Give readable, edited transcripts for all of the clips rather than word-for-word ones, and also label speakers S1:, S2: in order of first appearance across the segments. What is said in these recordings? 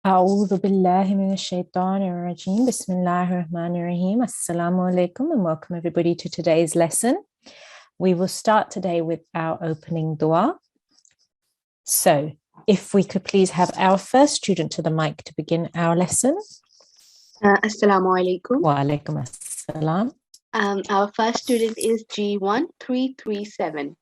S1: أعوذ بالله من الشيطان الرجيم. Bismillahir Rahmanir Rahim. Assalamu alaikum and welcome everybody to today's lesson. We will start today with our opening dua. So if we could please have our first student to the mic to begin our lesson.
S2: Assalamu alaikum.
S1: Wa alaikum assalam.
S2: Our first student is G1337.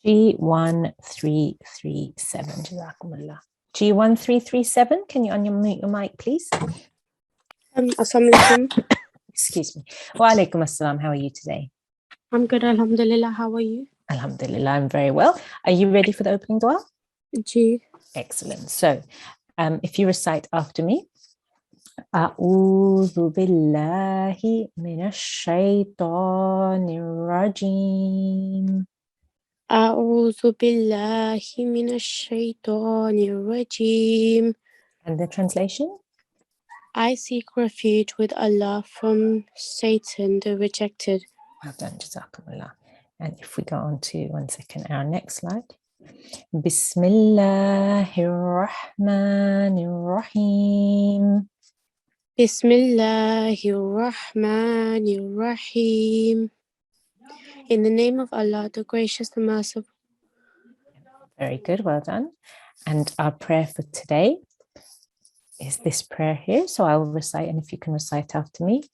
S1: G1337. Jazakumullah. G1337, can you unmute your mic, please?
S3: Assalamu alaikum.
S1: Excuse me. Wa alaikum assalam. How are you today?
S3: I'm good, alhamdulillah. How are you?
S1: Alhamdulillah, I'm very well. Are you ready for the opening dua?
S3: G.
S1: Excellent. So, if you recite after me, أعوذ بالله من الشيطان الرجيم.
S3: أعوذ بالله من الشيطان الرجيم.
S1: And the translation?
S3: I seek refuge with Allah from Satan, the rejected.
S1: Well done, Jazakumullah. And if we go on to, one second, our next slide. Bismillahir Rahmanir Rahim.
S3: Bismillahir Rahmanir Rahim. In the name of Allah, the gracious, the merciful.
S1: Very good, well done. And our prayer for today is this prayer here. So I will recite, and if you can recite after me.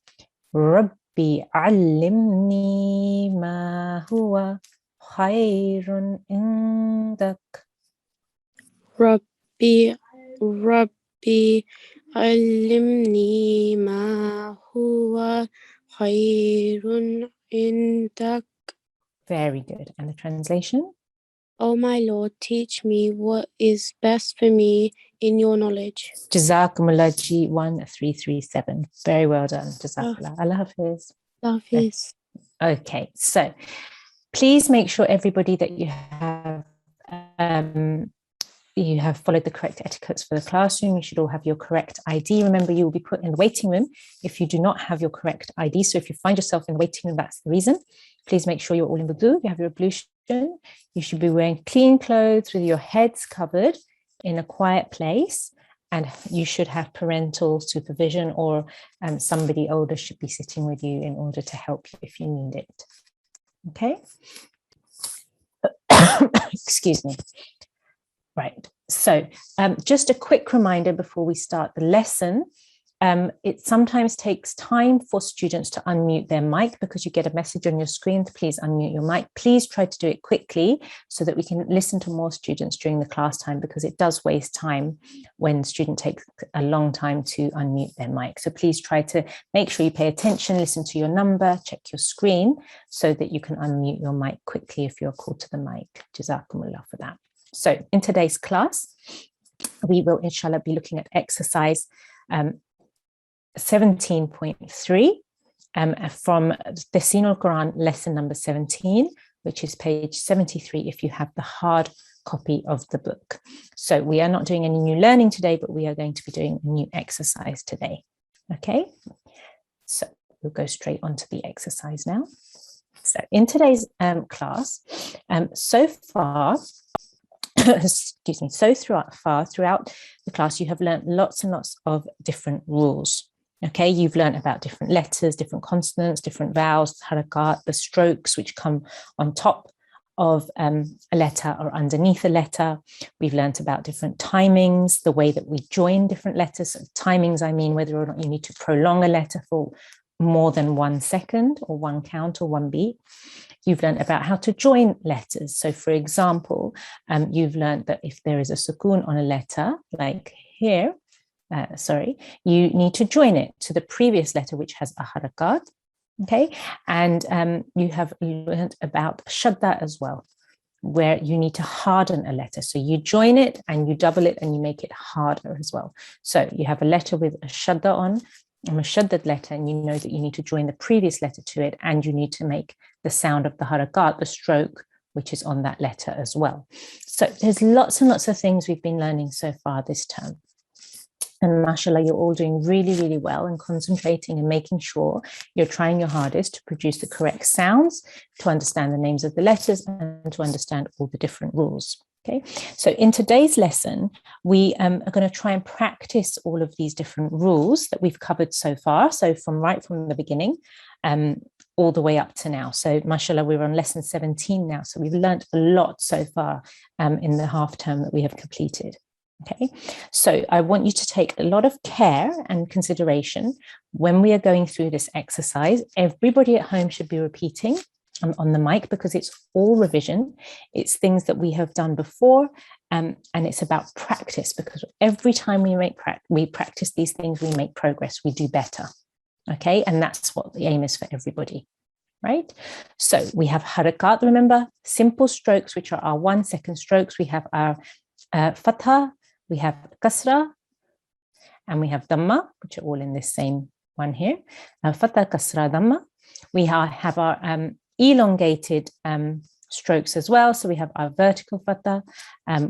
S1: Rabbi allimni ma huwa khayrun indak.
S3: Rabbi allimni ma huwa khayrun indak.
S1: Very good. And the translation?
S3: O my Lord, teach me what is best for me in your knowledge.
S1: Jazakumullah G1337. Very well done. Jazakumullah. Allah Hafiz.
S3: Hafiz.
S1: Okay, so please make sure everybody that you have followed the correct etiquettes for the classroom. You should all have your correct ID. Remember, you will be put in the waiting room if you do not have your correct ID. So if you find yourself in the waiting room, that's the reason. Please make sure you're all in wudu. You have your ablution. You should be wearing clean clothes with your heads covered in a quiet place. And you should have parental supervision, or somebody older should be sitting with you in order to help you if you need it. Okay? Excuse me. Right, so just a quick reminder before we start the lesson. It sometimes takes time for students to unmute their mic because you get a message on your screen to please unmute your mic. Please try to do it quickly so that we can listen to more students during the class time, because it does waste time when students take a long time to unmute their mic. So please try to make sure you pay attention, listen to your number, check your screen so that you can unmute your mic quickly if you're called to the mic. Jazakumullah for that. So in today's class, we will inshallah be looking at exercise 17.3 from the Talimul-Quran lesson number 17, which is page 73 if you have the hard copy of the book. So we are not doing any new learning today, but we are going to be doing a new exercise today. Okay, so we'll go straight on to the exercise now. So in today's class, so far, excuse me, so throughout the class, you have learned lots and lots of different rules. Okay, you've learned about different letters, different consonants, different vowels, harakat, the strokes which come on top of a letter or underneath a letter. We've learned about different timings, the way that we join different letters. So timings, I mean whether or not you need to prolong a letter for more than 1 second or 1 count or 1 beat. You've learned about how to join letters. So for example, you've learned that if there is a sukoon on a letter, like here, you need to join it to the previous letter, which has a harakat, okay? And you have learned about shadda as well, where you need to harden a letter. So you join it and you double it and you make it harder as well. So you have a letter with a shadda on, a shaddad letter, and you know that you need to join the previous letter to it, and you need to make the sound of the harakat, the stroke, which is on that letter as well. So there's lots and lots of things we've been learning so far this term. And mashallah, you're all doing really, really well and concentrating and making sure you're trying your hardest to produce the correct sounds, to understand the names of the letters, and to understand all the different rules. Okay, so in today's lesson, we are going to try and practice all of these different rules that we've covered so far. So right from the beginning, all the way up to now. So mashallah, we're on lesson 17 now. So we've learned a lot so far in the half term that we have completed. Okay, so I want you to take a lot of care and consideration when we are going through this exercise. Everybody at home should be repeating on the mic, because it's all revision. It's things that we have done before, and it's about practice, because every time we practice these things, we make progress, we do better. Okay, and that's what the aim is for everybody, right? So we have harakat, remember, simple strokes, which are our 1 second strokes. We have our fatha, we have kasra, and we have dhamma, which are all in this same one here. Fatha, kasra, dhamma. We have our elongated strokes as well. So we have our vertical fatha,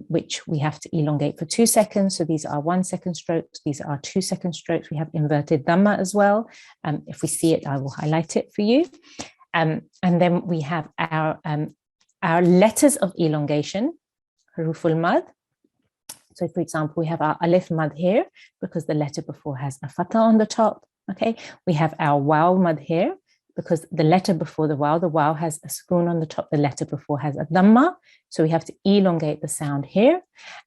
S1: which we have to elongate for 2 seconds. So these are 1 second strokes. These are 2 second strokes. We have inverted dhamma as well. If we see it, I will highlight it for you. And then we have our letters of elongation, huruful mad. So for example, we have our alif mad here, because the letter before has a fatha on the top. Okay, we have our waw mad here, because the letter before the waw has a sukoon on the top, the letter before has a dhamma. So we have to elongate the sound here.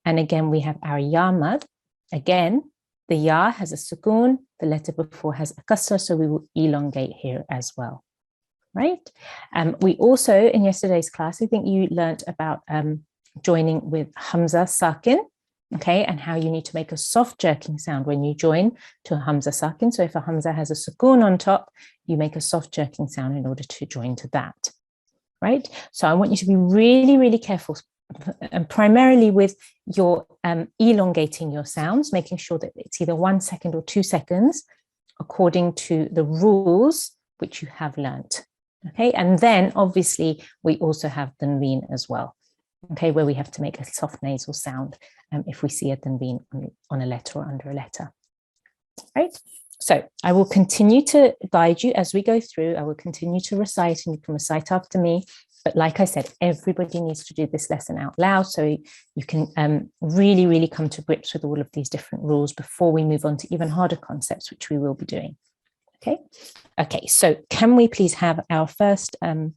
S1: And again, we have our ya mad. Again, the ya has a sukoon, the letter before has a kasra, so we will elongate here as well, right? We also, in yesterday's class, I think you learnt about joining with hamza sakin, okay, and how you need to make a soft jerking sound when you join to a hamza sakin. So if a hamza has a sukoon on top, you make a soft jerking sound in order to join to that, right? So I want you to be really, really careful, and primarily with your elongating your sounds, making sure that it's either 1 second or 2 seconds, according to the rules which you have learnt, okay? And then obviously we also have tanween as well, okay, where we have to make a soft nasal sound if we see a tanween on a letter or under a letter, right? So I will continue to guide you as we go through. I will continue to recite, and you can recite after me. But like I said, everybody needs to do this lesson out loud, so you can really, really come to grips with all of these different rules before we move on to even harder concepts, which we will be doing. Okay. Okay. So can we please have our first, our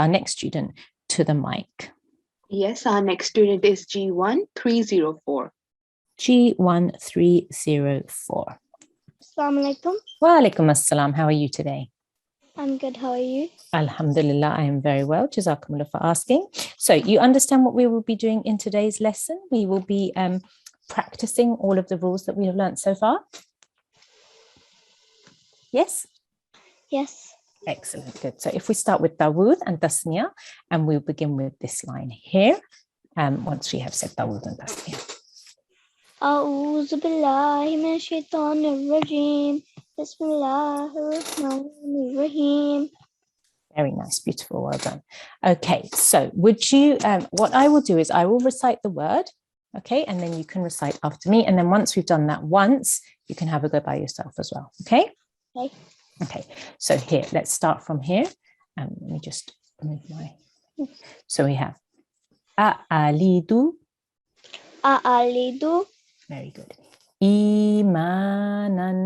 S1: next student to the mic?
S2: Yes, our next student is G1 304.
S1: G1 304.
S4: Assalamu alaikum.
S1: Wa alaikum assalam. How are you today?
S4: I'm good. How are you?
S1: Alhamdulillah, I am very well. Jazakumullah for asking. So you understand what we will be doing in today's lesson? We will be practicing all of the rules that we have learnt so far. Yes?
S4: Yes.
S1: Excellent, good. So if we start with Dawood and Tasniya, and we'll begin with this line here, once we have said Dawood and Tasniya.
S4: أعوذ بالله من الشيطان الرجيم بسم الله الرحمن الرحيم.
S1: Very nice, beautiful, well done. Okay, so would you, what I will do is I will recite the word, okay, and then you can recite after me. And then once we've done that once, you can have a go by yourself as well, okay?
S4: Okay.
S1: Okay, so here, let's start from here. Let me just move my, so we have A'alidu.
S4: A'alidu.
S1: Very good. Imanan.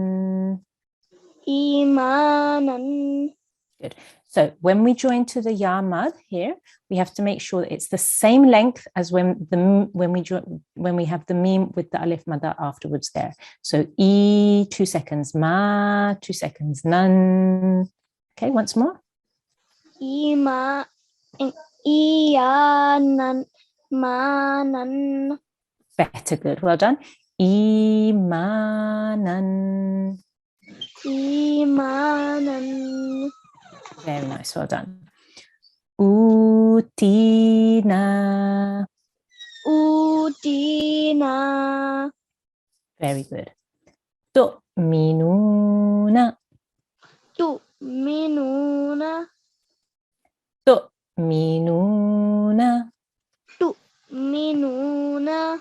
S4: Imanan.
S1: Good. So when we join to the ya mad here, we have to make sure that it's the same length as when we have the meme with the alif mada afterwards there. So 2 seconds, ma 2 seconds, nan. Okay, once more.
S4: Iyanan manan.
S1: Better, good, well done. Imanan.
S4: Imanan.
S1: Very nice, well done. Utina.
S4: Utina.
S1: Very good. Tu'minuna.
S4: Tu'minuna.
S1: Tu'minuna.
S4: Tu'minuna.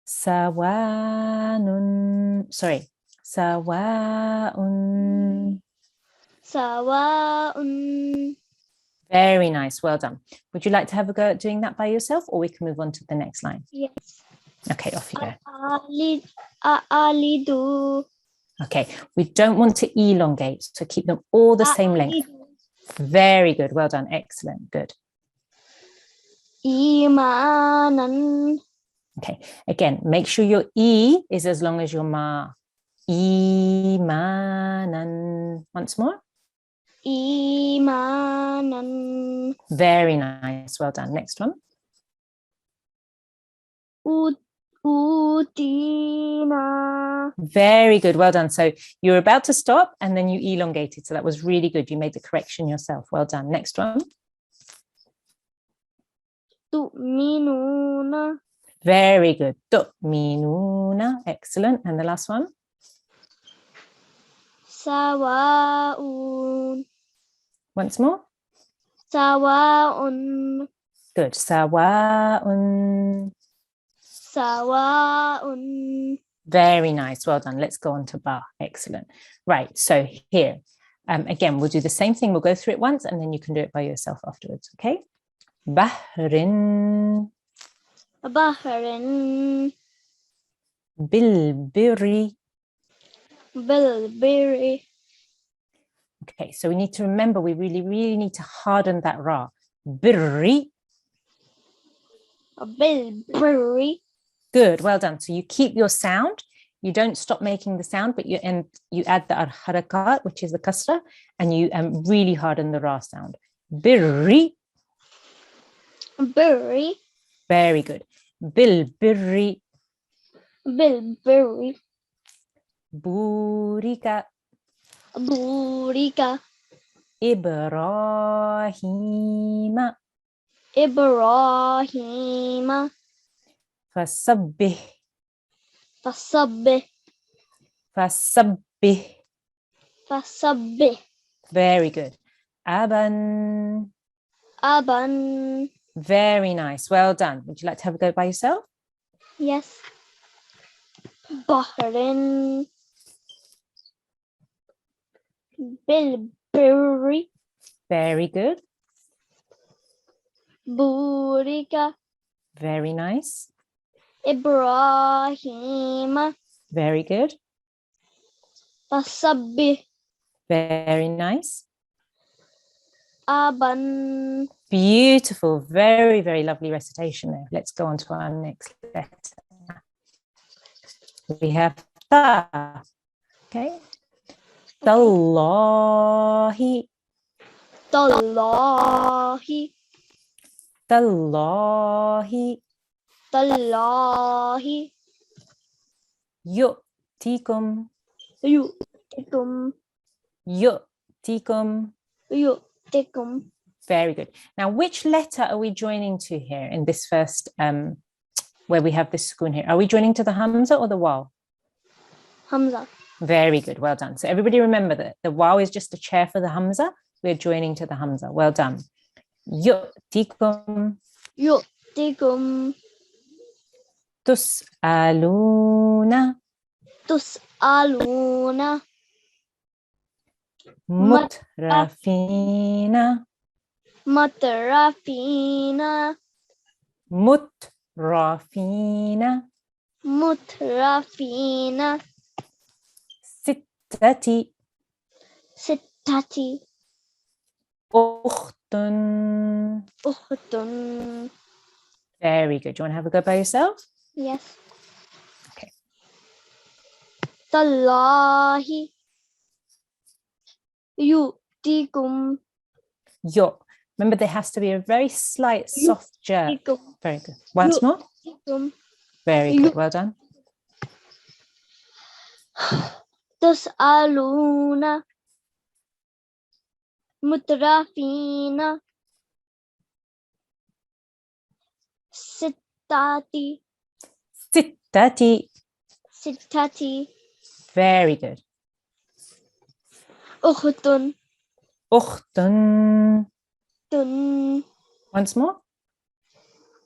S1: Sawa'un. Sorry. Sawa'un.
S4: Sawa'un.
S1: Very nice. Well done. Would you like to have a go at doing that by yourself, or we can move on to the next line?
S4: Yes.
S1: Okay, off you go.
S4: Alidu.
S1: Okay, we don't want to elongate, so keep them all the same length. Very good. Well done. Excellent. Good.
S4: Imanan.
S1: Okay, again, make sure your E is as long as your Ma. Imanan. Once more.
S4: Imanan.
S1: Very nice. Well done. Next one.
S4: Utina.
S1: Very good. Well done. So you're about to stop and then you elongated. So that was really good. You made the correction yourself. Well done. Next one.
S4: Tu'minuna.
S1: Very good. Tu'minuna. Excellent. And the last one.
S4: Sawa'un.
S1: Once more.
S4: Sawa'un.
S1: Good. Sawa'un.
S4: Sawa'un.
S1: Very nice. Well done. Let's go on to Ba. Excellent. Right. So here, again, we'll do the same thing. We'll go through it once and then you can do it by yourself afterwards. Okay. Bahrin.
S4: Bahrin.
S1: Bilbiri.
S4: Bilbiri.
S1: Okay. So we need to remember, we really need to harden that Ra. Birri.
S4: Bilbiri.
S1: Good. Well done. So you keep your sound. You don't stop making the sound, but you add the harakat, which is the kasra, and you really harden the Ra sound. Birri.
S4: Birri.
S1: Very good. Bilbirri.
S4: Bilbiri.
S1: Burika.
S4: Burika.
S1: Ibrahima.
S4: Ibrahima.
S1: Fasabbih.
S4: Fasabbih.
S1: Fasabbih.
S4: Fasabbih.
S1: Very good. Aban.
S4: Aban.
S1: Very nice. Well done. Would you like to have a go by yourself?
S4: Yes. Bahrin. Bilbiri.
S1: Very good.
S4: Burika.
S1: Very nice.
S4: Ibrahima.
S1: Very good.
S4: Fasabbih.
S1: Very nice.
S4: Aban.
S1: Beautiful. Very lovely recitation there. Let's go on to our next letter. We have Ta. Okay. Tallahi.
S4: Tallahi.
S1: Tallahi.
S4: Tallahi.
S1: Yu'tikum.
S4: Yu'tikum.
S1: Yu'tikum.
S4: Yu'tikum.
S1: Very good. Now, which letter are we joining to here in this first, where we have this sukoon here? Are we joining to the Hamza or the Waw?
S4: Hamza.
S1: Very good. Well done. So everybody remember that the Waw is just a chair for the Hamza. We're joining to the Hamza. Well done. Yu'tikum.
S4: Yu'tikum.
S1: Tus'aluna.
S4: Tus'aluna.
S1: Mutrafina.
S4: Mutrafina.
S1: Mutrafina.
S4: Mutrafina.
S1: Sittati.
S4: Sittati.
S1: Ukhtun.
S4: Ukhtun.
S1: Very good. Do you want to have a go by yourself?
S4: Yes.
S1: Okay.
S4: Tallahi. Yu'tikum.
S1: Yo. Remember, there has to be a very slight, soft jerk.
S4: Yu'tikum.
S1: Very good. Once more.
S4: Yu'tikum.
S1: Very good. Well done.
S4: Tus'aluna. Mutrafina. Sittati.
S1: Sittati.
S4: Sittati.
S1: Very good.
S4: Ukhtun.
S1: Ukhtun.
S4: Tun.
S1: Once more.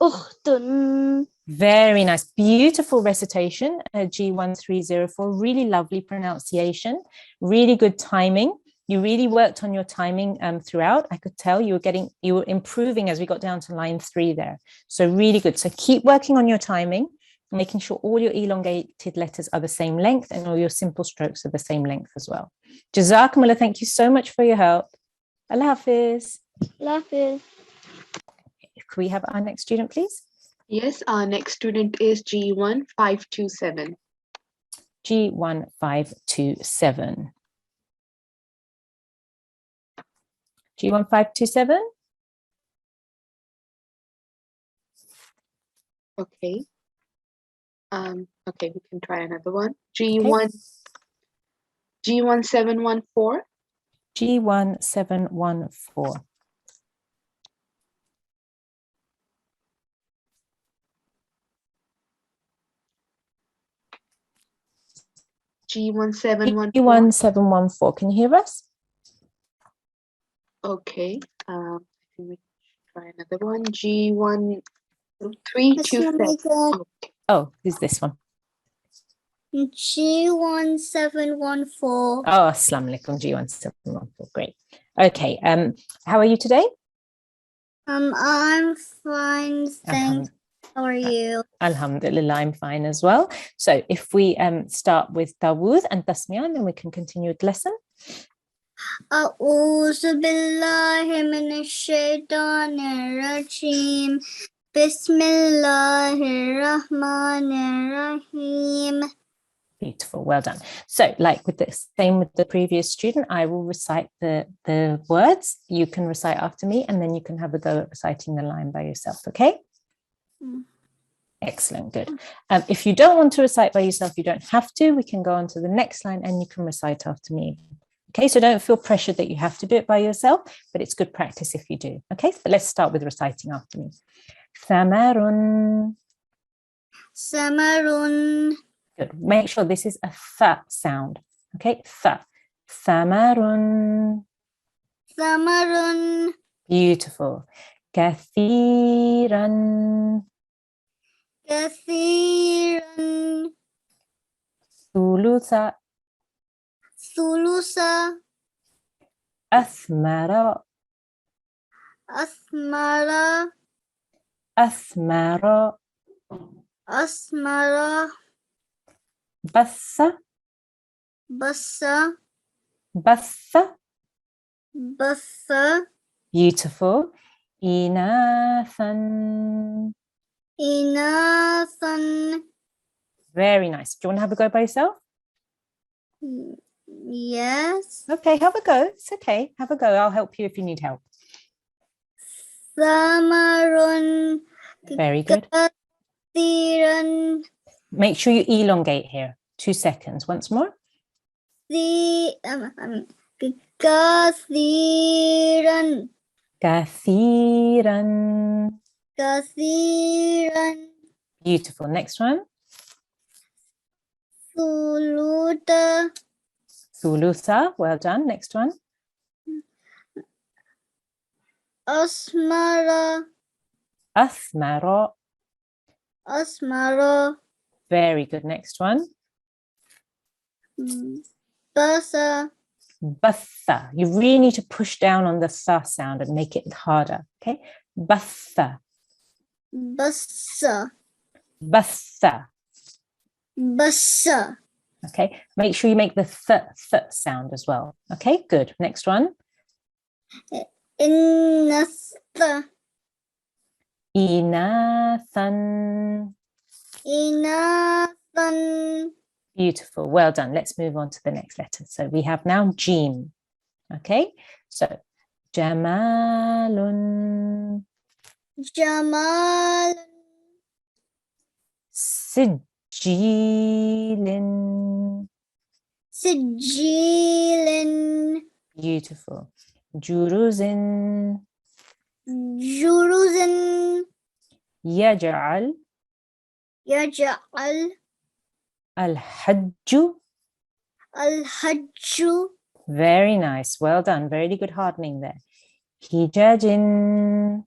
S4: Ukhtun.
S1: Very nice. Beautiful recitation. G1304. Really lovely pronunciation. Really good timing. You really worked on your timing throughout. I could tell you were improving as we got down to line 3 there. So really good. So keep working on your timing, making sure all your elongated letters are the same length and all your simple strokes are the same length as well. Jazakumullah, thank you so much for your help. Allah Hafiz.
S4: Allah Hafiz.
S1: Could we have our next student, please?
S2: Yes, our next student is G1 527.
S1: G1 527. G1 527.
S2: Okay. Okay, we can try another one. G1 714.
S1: G1 714.
S2: G1 714.
S1: G1 714. Can you hear us?
S2: Okay. I think we can try another one. G1 327. Okay.
S1: Oh, who's this one?
S3: G1 714.
S1: Oh, Assalamu alaikum, G1 714. Great. Okay. How are you today?
S3: I'm fine, thanks. How are you?
S1: Alhamdulillah, I'm fine as well. So if we start with Dawood and Tasmiyan, then we can continue with the lesson.
S3: أعوذ بالله من الشيطان الرجيم بسم الله الرحمن الرحيم.
S1: Beautiful, well done. So like with the same with the previous student, I will recite the words. You can recite after me and then you can have a go at reciting the line by yourself, okay? Excellent, good. If you don't want to recite by yourself, you don't have to. We can go on to the next line and you can recite after me. Okay, so don't feel pressured that you have to do it by yourself, but it's good practice if you do. Okay, but let's start with reciting after me. Thamarun.
S3: Samarun.
S1: Good. Make sure this is a th sound. Okay, th. Thamarun.
S3: Samarun.
S1: Beautiful. Kathiran.
S3: Kathiran.
S1: Thulutha.
S3: Thulusa.
S1: Athmara.
S3: Asmara.
S1: Athmara.
S3: Asmara.
S1: Batha.
S3: Bassa.
S1: Batha.
S3: Bassa.
S1: Beautiful. Inathan.
S3: Inathan.
S1: Very nice. Do you want to have a go by yourself?
S3: Yes.
S1: Okay, have a go. It's okay. Have a go. I'll help you if you need help.
S3: Samarun.
S1: Very good.
S3: Kathiran.
S1: Make sure you elongate here. 2 seconds. Once more.
S3: Kathiran.
S1: Kathiran.
S3: Kathiran.
S1: Beautiful. Next one.
S3: Thuluta.
S1: Thulutha. Well done. Next one.
S3: Asmara.
S1: Athmara.
S3: Asmara.
S1: Very good. Next one.
S3: Basa.
S1: Batha. You really need to push down on the tha sound and make it harder. Okay. Batha.
S3: Bassa.
S1: Batha.
S3: Bassa.
S1: Okay. Make sure you make the th sound as well. Okay. Good. Next one.
S3: Innatha.
S1: Inathan.
S3: Inathan.
S1: Beautiful. Well done. Let's move on to the next letter. So we have now Jim. Okay. So Jamalun.
S3: Jamal.
S1: Sijilin.
S3: Sijilin.
S1: Beautiful. Juruzin.
S3: Juruzin.
S1: Yaj'al.
S3: Yaj'al.
S1: Al-Hajju.
S3: Al-Hajju.
S1: Very nice. Well done. Very good hardening there. Hijajin.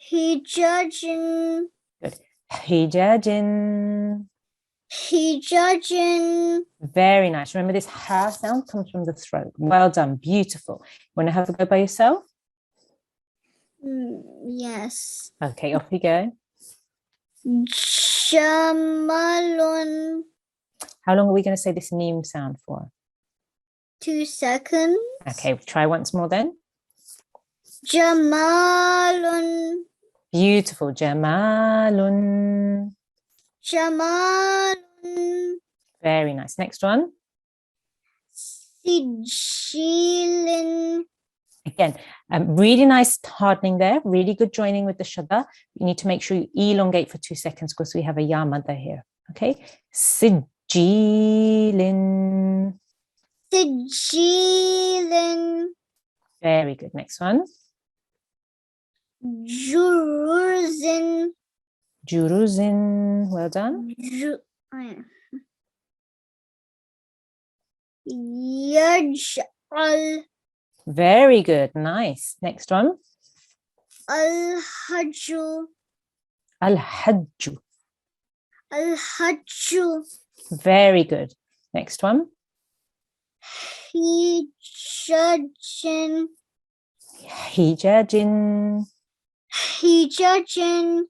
S3: Hijajin.
S1: Good. Hijajin.
S4: Hijajin.
S1: Very nice. Remember, this ha sound comes from the throat. Well done. Beautiful. Want to have a go by yourself?
S4: Yes.
S1: Okay, off you go.
S4: Jamalun.
S1: How long are we going to say this neem sound for?
S4: 2 seconds.
S1: Okay, try once more then.
S4: Jamalun.
S1: Beautiful. Jamalun.
S4: Jamalun.
S1: Very nice. Next one.
S4: Sijilin.
S1: Again, really nice hardening there. Really good joining with the shadda. You need to make sure you elongate for 2 seconds because we have a ya madda here. Okay. Sijilin.
S4: Sijilin.
S1: Very good. Next one.
S4: Juruzin.
S1: Juruzin. Well done.
S4: Yaj'al.
S1: Very good. Nice. Next one.
S4: Al-Hajju.
S1: Al-Hajju.
S4: Al-Hajju.
S1: Very good. Next one.
S4: Hijajin.
S1: Hijajin.
S4: Hijajin.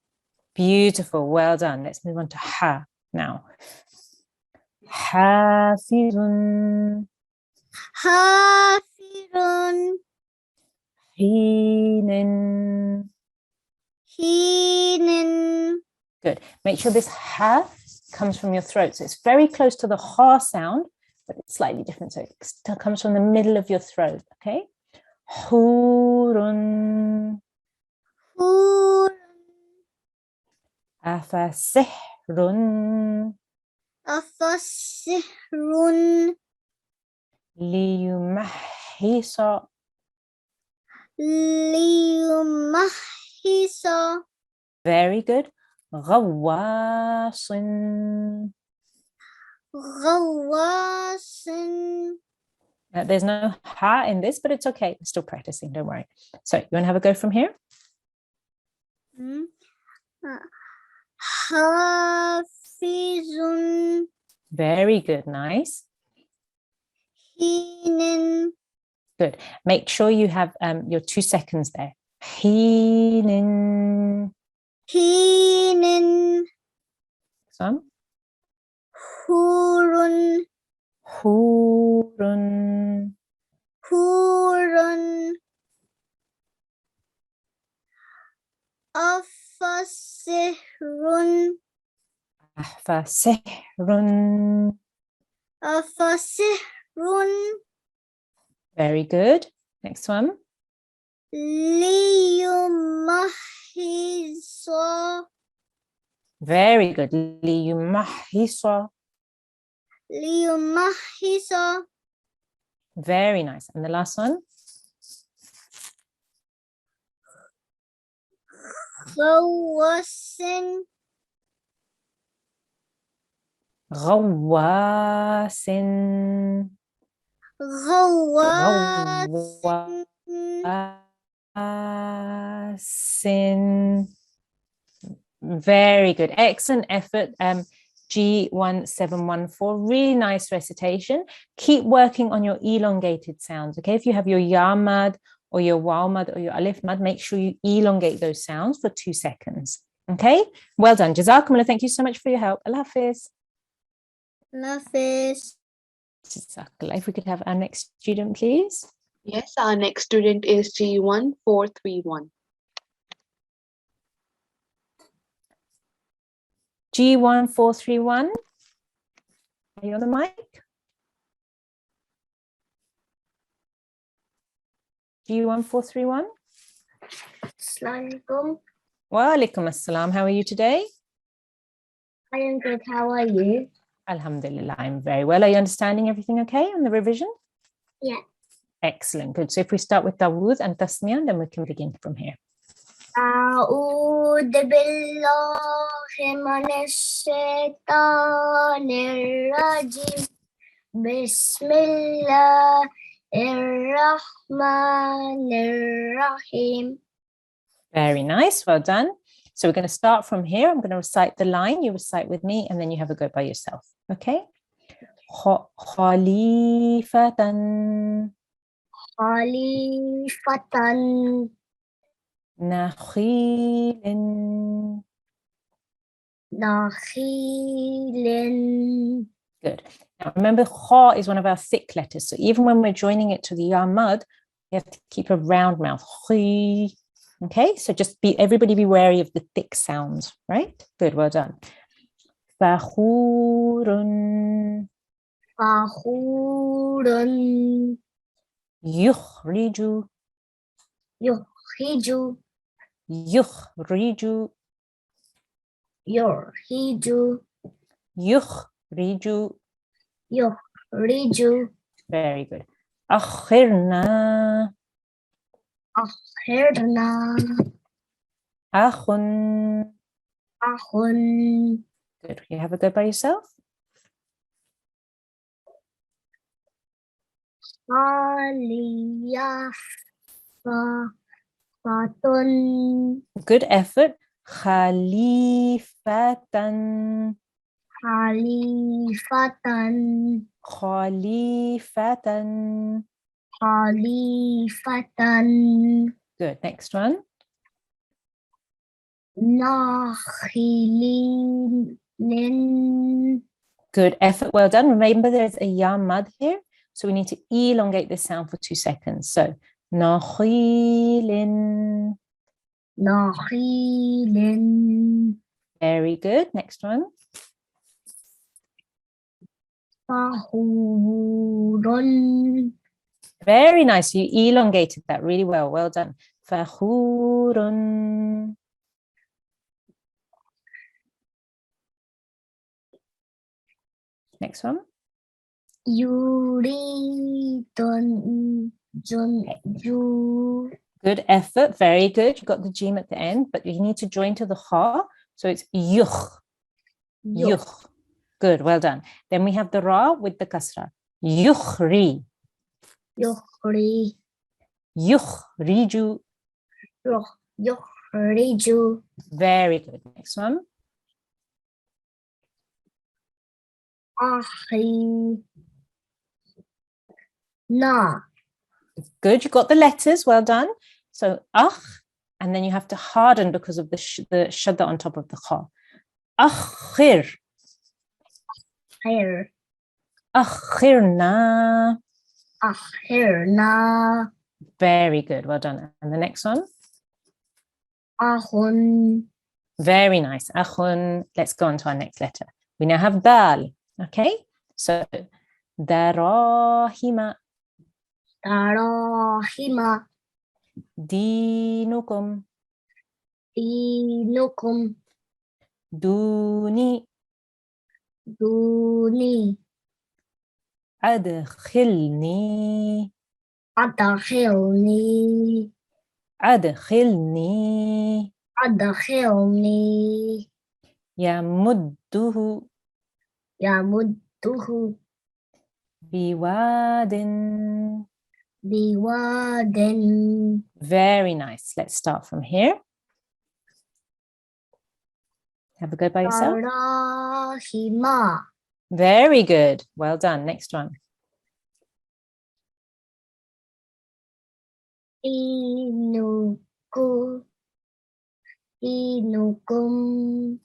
S1: Beautiful. Well done. Let's move on to ha now. Hafizun.
S4: Hafirun.
S1: Hinin.
S4: Hinin.
S1: Good. Make sure this ha comes from your throat. So it's very close to the ha sound, but it's slightly different. So it still comes from the middle of your throat. Okay. Hurun.
S4: Hurun.
S1: Afasihrun.
S4: Afasihrun.
S1: Liyumahisa.
S4: Liyumahisa.
S1: Very good. Ghawasin.
S4: Ghawasin.
S1: There's no ha in this, but it's okay. We're still practicing. Don't worry. So you want to have a go from here?
S4: Hafizun.
S1: Very good. Nice.
S4: Hinin.
S1: Good. Make sure you have your 2 seconds there. Hinin.
S4: Hinin.
S1: Some.
S4: Hurun.
S1: Hurun.
S4: Hurun. Afasihrun.
S1: Afasihrun.
S4: Afasihrun.
S1: Very good. Next one.
S4: Liyumahisa.
S1: Very good. Liyumahisa.
S4: Liyumahisa.
S1: Very nice. And the last one.
S4: Ghawasin.
S1: Ghawasin.
S4: Ghawasin.
S1: Very good. Excellent effort. G1714. Really nice recitation. Keep working on your elongated sounds. Okay. If you have your ya mad or your waw mad or your alif mad, make sure you elongate those sounds for 2 seconds. Okay. Well done. Jazakumullah. Thank you so much for your help. Allah Hafiz.
S4: Nafis.
S1: Jazakallah. If we could have our next student, please.
S2: Yes, our next student is G1431.
S1: G1431. Are you on the mic? G1431.
S4: Assalamualaikum.
S1: Wa alaikum assalam. How are you today?
S4: I am good. How are you?
S1: Alhamdulillah, I'm very well. Are you understanding everything okay on the revision?
S4: Yeah.
S1: Excellent. Good. So if we start with Tawud and Tasmiyan, then we can begin from here.
S4: أعوذ بالله من الشيطان الرجيم بسم الله الرحمن الرحيم.
S1: Very nice. Well done. So we're going to start from here. I'm going to recite the line. You recite with me, and then you have a go by yourself. Okay? Khalifatan
S4: Khalifatan
S1: nakhilin.
S4: Nakhilin.
S1: Good. Now remember, kha is one of our thick letters. So even when we're joining it to the ya mud, you have to keep a round mouth. Khi. Okay, so just everybody be wary of the thick sounds, right? Good, well done. Fakhurun
S4: Fakhurun
S1: yukhriju
S4: Yukhiju
S1: yukhriju
S4: Yukhiju
S1: yukhriju.
S4: Yukhriju
S1: Very good. Akhirna
S4: Akhirna
S1: akhun.
S4: Akhun
S1: Good. You have a go by yourself.
S4: Khalifatun
S1: Good effort. Khalifatan.
S4: Khalifatan
S1: Khalifatan.
S4: Khalifatan
S1: Good. Next one.
S4: Nakhilin
S1: Good effort. Well done. Remember, there's a ya mud here, so we need to elongate this sound for 2 seconds. So, nakhilin.
S4: Nakhilin
S1: Very good. Next one.
S4: Fahurun
S1: Very nice. You elongated that really well. Well done. Fakhurun. Next one.
S4: Yuridun Junju
S1: Good effort. Very good. You got the jim at the end, but you need to join to the kha. So it's yukh. Yukh. Good. Well done. Then we have the ra with the kasra. Yukhri.
S4: Yukhri
S1: Yukhriju.
S4: Yukhriju
S1: Very good. Next one.
S4: Akhi Na
S1: Good. You got the letters. Well done. So and then you have to harden because of the shadda on top of the kha. Akhir.
S4: Khair
S1: Akhirna.
S4: Akhirna
S1: Very good. Well done. And the next one.
S4: Ahun
S1: Very nice. Akhun. Let's go on to our next letter. We now have dal. Okay. So darahima.
S4: Darahima
S1: Dinukum.
S4: Dinukum
S1: Duni.
S4: Duni
S1: Adkhilni.
S4: Adakhilni
S1: Adkhilni.
S4: Adakhilni
S1: Yamudduhu.
S4: Yamudduhu
S1: Biwadin.
S4: Biwadin
S1: Very nice. Let's start from here. Have a go by yourself.
S4: Darahima
S1: Very good. Well done. Next one.
S4: Inukum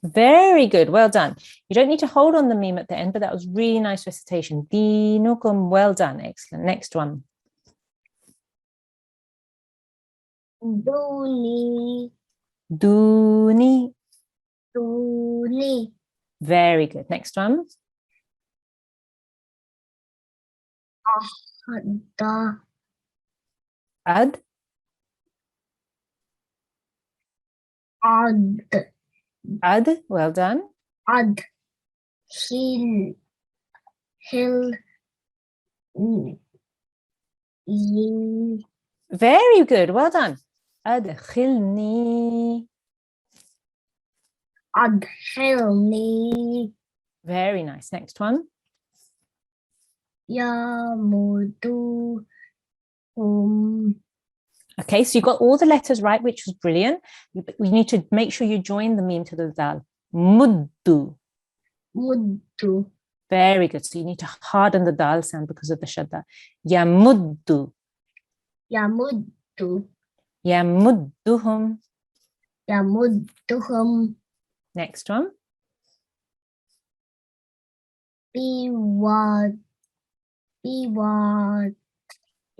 S1: Very good. Well done. You don't need to hold on the meme at the end, but that was really nice recitation. Dinukum. Well done. Excellent. Next one.
S4: Duni
S1: Duni.
S4: Duni
S1: Very good. Next one.
S4: Ada
S1: Ad.
S4: Ad
S1: Ad. Well done.
S4: Ad Hil Yi
S1: Very good. Well done. Adkhilni.
S4: Adkhilni
S1: Very nice. Next one.
S4: Yamuduhum
S1: Okay, so you got all the letters right, which was brilliant. We need to make sure you join the meme to the dal. Muddu.
S4: Muddu.
S1: Very good. So you need to harden the dal sound because of the shadda. Yamuddu.
S4: Yamuddu.
S1: Yamudduhum.
S4: Yamudduhum.
S1: Next one.
S4: Biwad.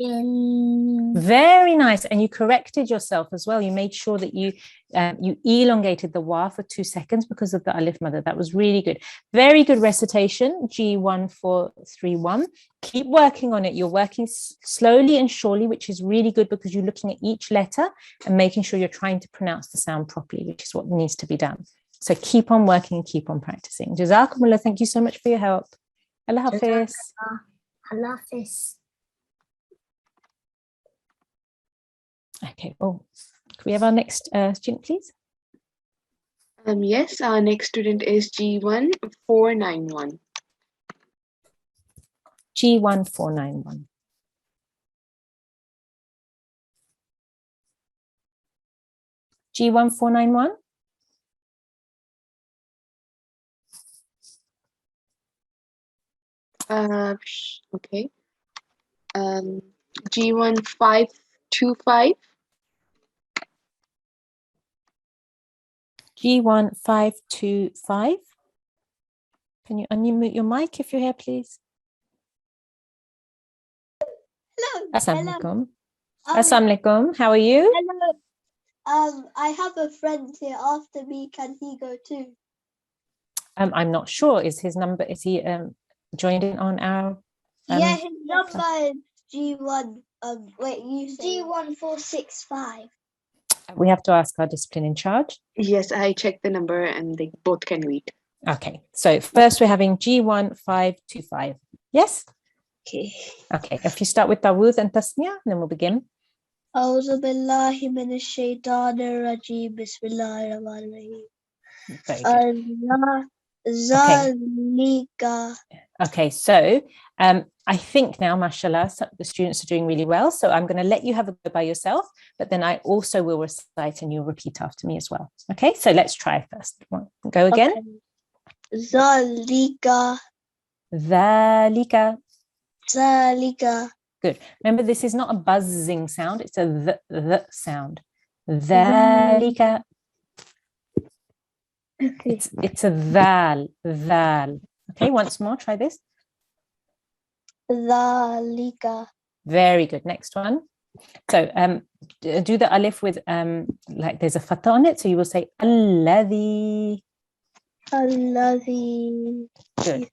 S1: Very nice. And you corrected yourself as well. You made sure that you elongated the wa for 2 seconds because of the alif mother. That was really good. Very good recitation, G1431. Keep working on it. You're working slowly and surely, which is really good because you're looking at each letter and making sure you're trying to pronounce the sound properly, which is what needs to be done. So keep on working and keep on practicing. Jazakumullah, thank you so much for your help. Allah Hafiz.
S4: Allah Hafiz.
S1: Okay, oh, can we have our next student, please?
S2: Yes, our next student is G1491.
S1: G1491. G1491.
S2: Okay. G1525.
S1: G1525. Can you unmute your mic if you're here, please?
S5: Hello.
S1: Assalamu alaikum. Assalamu alaikum. How are you?
S5: Hello. I have a friend here after me. Can he go too?
S1: I'm not sure. Is his number? Is he joined in on our?
S5: Yeah, his number is G1. Wait, you say
S4: G1465.
S1: We have to ask our discipline in charge.
S2: Yes, I checked the number and they both can read.
S1: Okay. So first we're having G1525. Yes.
S5: Okay.
S1: Okay. If you start with Tawud and Tasmiya, then we'll begin.
S5: A'udhu billahi minash shaitanir rajeem. Bismillahir rahmanir rahim.
S1: Very good.
S5: Allah zalika.
S1: Okay, so I think now, mashallah, the students are doing really well. So I'm going to let you have a go by yourself, but then I also will recite and you'll repeat after me as well. Okay, so let's try first. Go again.
S5: Okay. Zalika.
S1: Dhalika.
S5: Zalika.
S1: Good. Remember, this is not a buzzing sound. It's a the sound. Dhalika.
S5: Okay.
S1: It's a dhal. Okay, once more, try this.
S5: Zalika.
S1: Very good. Next one. So do the alif with like there's a fatha on it. So you will say alladhi.
S5: Alladhi.
S1: Good.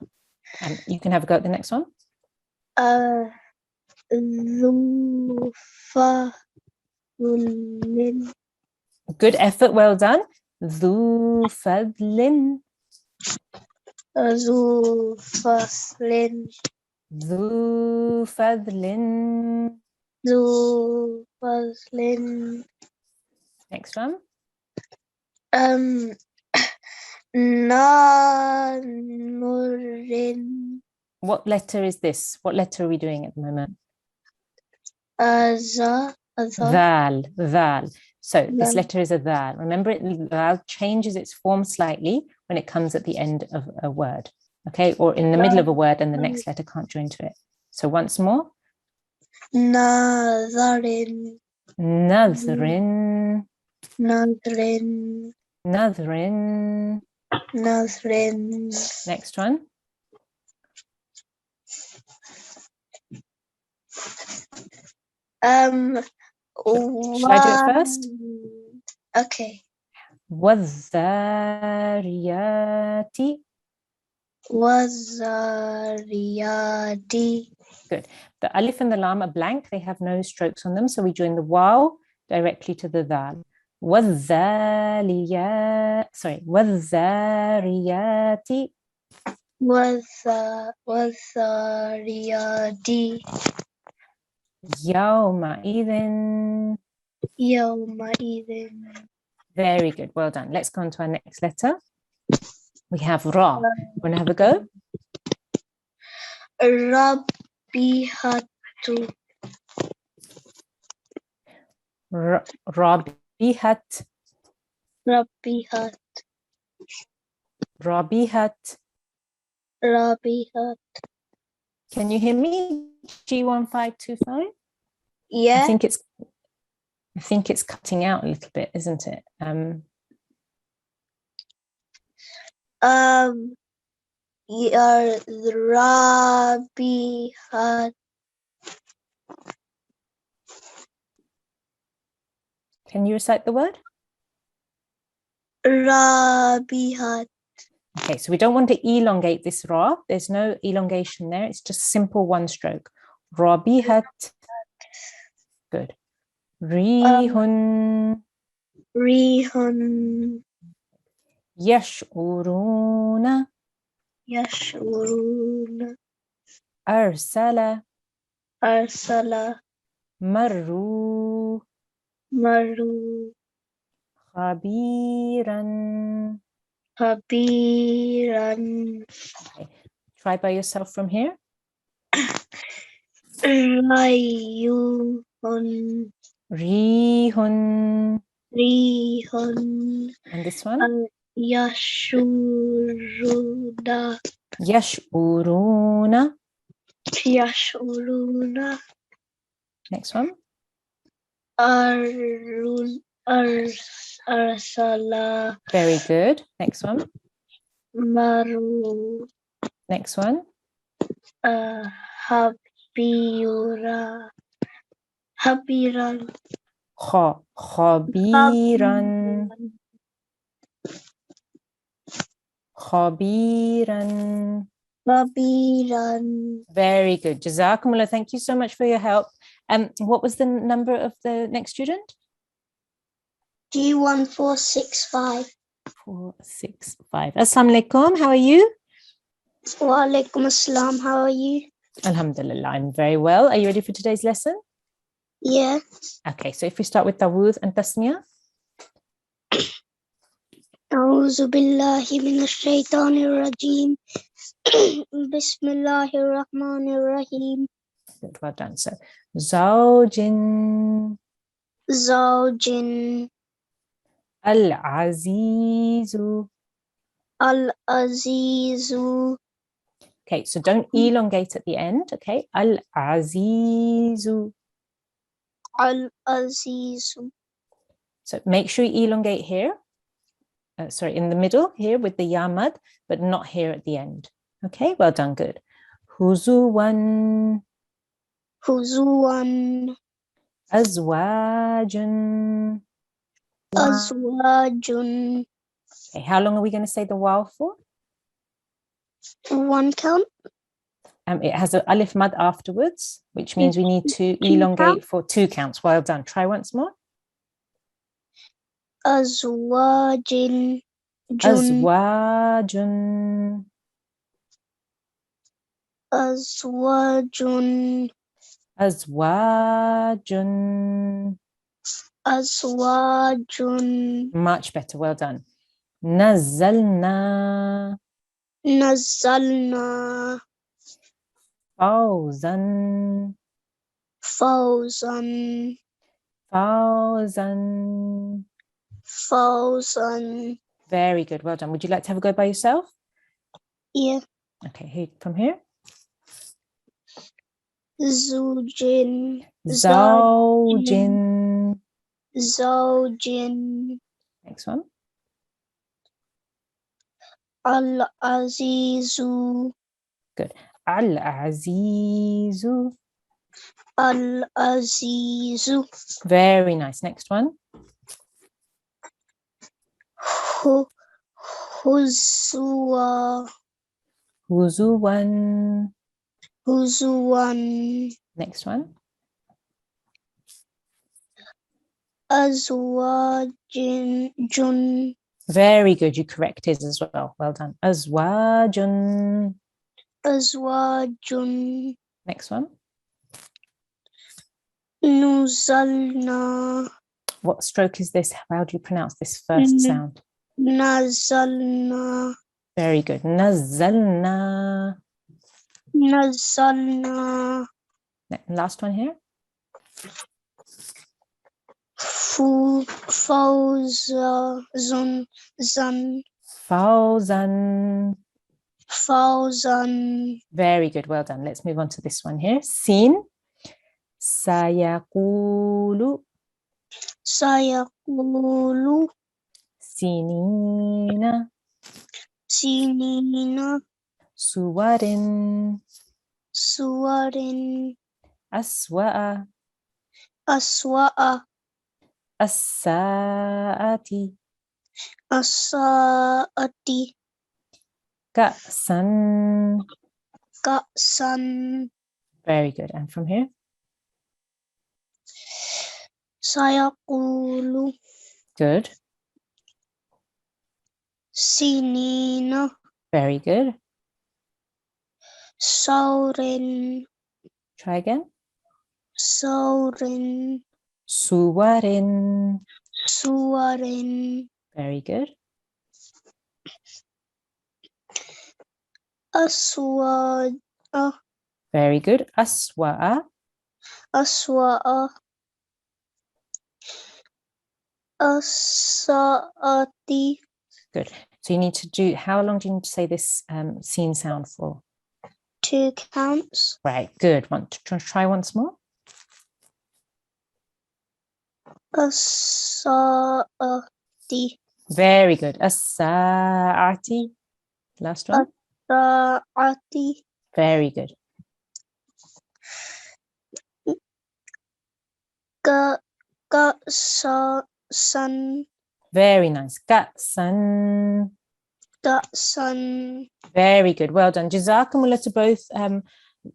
S1: You can have a go at the next one.
S5: Dhu fadlin.
S1: Good effort. Well done. Dhu fadlin.
S5: Dhu faslin.
S1: Dhu fadlin.
S5: Dhu faslin.
S1: Next one.
S5: Nanurin.
S1: What letter is this? What letter are we doing at the moment? Dhal. So this letter is a dhal. Remember, dhal changes its form slightly when it comes at the end of a word. Okay, or in the middle of a word and the next letter can't join to it. So once more.
S5: Nazarin.
S1: Nazrin.
S5: Nazrin.
S1: Nazrin.
S5: Nazrin.
S1: Next one. Should I do it first?
S5: Okay.
S1: Wazariyati.
S5: Wazariyati.
S1: Good. The alif and the lam are blank. They have no strokes on them. So we join the waw directly to the dhal. Wazariyati.
S5: Wazariyati.
S1: Yawma'idhin.
S5: Yawma'idhin.
S1: Very good. Well done. Let's go on to our next letter. We have Ra. Want to have a go?
S5: Rabbihatu.
S1: Rabihat.
S5: Rabihat.
S1: Rabihat.
S5: Rabihat.
S1: Can you hear me? G1525? I
S5: Yeah.
S1: think it's cutting out a little bit, isn't it?
S5: Yeah, Rabihat.
S1: Can you recite the word?
S5: Rabihat.
S1: Okay, so we don't want to elongate this ra. There's no elongation there. It's just simple one stroke. Rabihat. Good. Rihun.
S5: Rihun.
S1: Yash'uruna.
S5: Yashurun.
S1: Arsala.
S5: Arsala.
S1: Marru.
S5: Maru.
S1: Khabiran.
S5: Kabiran.
S1: Okay. Try by yourself from here.
S5: Rayuhun.
S1: Rihun.
S5: Rihun.
S1: And this one?
S5: Yashuruna.
S1: Yash'uruna.
S5: Yashuruna.
S1: Next one.
S5: Arsala.
S1: Very good. Next one.
S5: Maru.
S1: Next one.
S5: Habira. Habiran.
S1: Khabiran. Khabiran.
S5: Habiran.
S1: Very good. Jazakumullah. Thank you so much for your help. What was the number of the next student?
S4: G1465.
S1: 465. Assalamu alaikum. How are you?
S4: Wa alaikum assalam. How are you?
S1: Alhamdulillah. I'm very well. Are you ready for today's lesson?
S4: Yeah.
S1: Okay. So if we start with Tawud and Tasmiyah.
S4: أعوذ بالله من الشيطان الرجيم. بسم الله الرحمن الرحيم.
S1: Good. Well done. So Zawjin.
S4: زوج.
S1: Al-Azizu.
S4: العزيز.
S1: Okay, so don't elongate at the end, okay? Al-Azizu.
S4: العزيز.
S1: So make sure you elongate here. In the middle here with the yamad, but not here at the end. Okay, well done, good. Huzuwan.
S4: هزوا.
S1: Azwajun.
S4: أزواج.
S1: Okay, how long are we going to say the waw for?
S4: One count.
S1: It has an alif mad afterwards, which means we need to elongate for 2 counts. Well done. Try once more.
S4: أزواج.
S1: Azwajun.
S4: أزواج.
S1: Azwajun.
S4: أزواج.
S1: Much better. Well done. Nazzalna.
S4: نزلنا.
S1: Fawzan.
S4: فوزا.
S1: Fawzan.
S4: فوزا.
S1: Very good. Well done. Would you like to have a go by yourself?
S4: Yeah.
S1: Okay, from here.
S4: زوج.
S1: Zawjin.
S4: زوج.
S1: Next one.
S4: العزيز.
S1: Good. Al-Azizu.
S4: العزيز.
S1: Very nice. Next one.
S4: هزوا.
S1: Huzuwan.
S4: هزوا.
S1: Next one.
S4: أزواج.
S1: Very good. You corrected as well. Well done. Azwajun.
S4: أزواج.
S1: Next one.
S4: نزلنا.
S1: What stroke is this? How do you pronounce this first sound?
S4: نزلنا.
S1: Very good. Nazzalna.
S4: نزلنا.
S1: Last one here.
S5: Fawzan. Fawzan.
S1: Very good. Well done. Let's move on to this one here. Sin. Sayaqulu.
S5: Sayaqulu.
S1: Sinina.
S5: Sinina.
S1: Suwarin.
S5: Suwarin.
S1: Aswa'a.
S5: Aswa'a.
S1: As-sa'ati.
S5: Asa'ati.
S1: Ka'san.
S5: Ka'san.
S1: Very good. And from here?
S5: Sayaqulu.
S1: Good.
S5: Sinina.
S1: Very good.
S5: Saurin.
S1: Try again.
S5: Saurin.
S1: Suwarin.
S5: Suwarin.
S1: Very good.
S5: Aswa'a.
S1: Very good. Aswa'a.
S5: Aswa'a. Asa'ati.
S1: Good. So you need to do, how long do you need to say this scene sound for?
S5: 2 counts.
S1: Right, good. Want to try once more?
S5: Asa'ati.
S1: Very good. As-sa'ati. Last one.
S5: Asa'ati.
S1: Very good.
S5: Ka'san.
S1: Very nice. Ka'san.
S5: Ka'san.
S1: Very good. Well done. Jazakumullah to both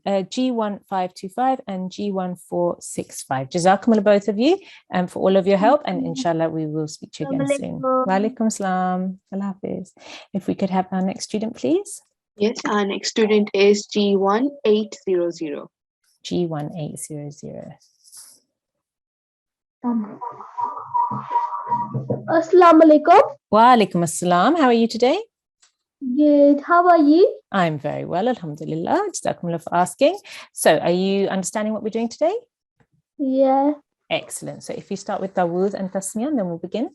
S1: G1 525 and G1 465. Jazakumullah both of you for all of your help, and inshallah we will speak to you again soon. Wa alaikum salam. Allah Hafiz. If we could have our next student, please.
S2: Yes, our next student is G1 800.
S1: G1 800.
S6: Assalamu alaikum.
S1: Wa alaikum assalam. How are you today?
S6: Good. How are you?
S1: I'm very well, alhamdulillah. Jazakumullah for asking. So are you understanding what we're doing today?
S6: Yeah.
S1: Excellent. So if you start with Dawood and Tasmiyan, then we'll begin.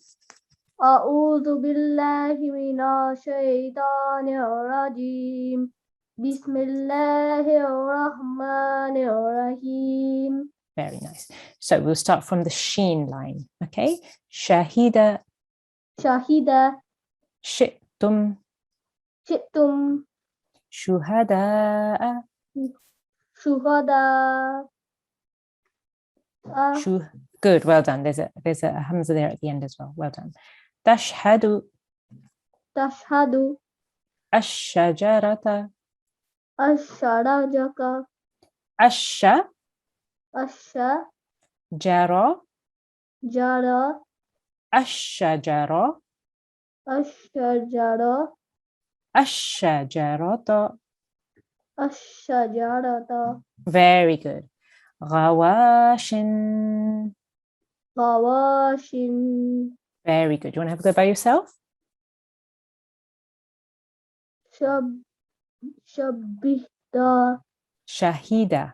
S6: أعوذ بالله من الشيطان الرجيم. بسم الله الرحمن الرحيم.
S1: Very nice. So we'll start from the sheen line. Okay. Shahida.
S6: Shahida.
S1: Shi'tum.
S6: Shittum.
S1: Shuhada'a.
S6: Shuhada.
S1: Good. Well done. There's a hamza there at the end as well. Well done. Tashhadu.
S6: Tashhadu.
S1: Ash-shajarata.
S6: Asharajaka.
S1: Asha.
S6: Asha.
S1: Jara.
S6: Jara.
S1: Ash-shajara.
S6: Ashajara.
S1: Ash-shajarata.
S6: Ashajarata.
S1: Very good. Ghawashin.
S6: Gawashin.
S1: Very good. You want to have a go by yourself?
S6: Shabihda.
S1: Shahida.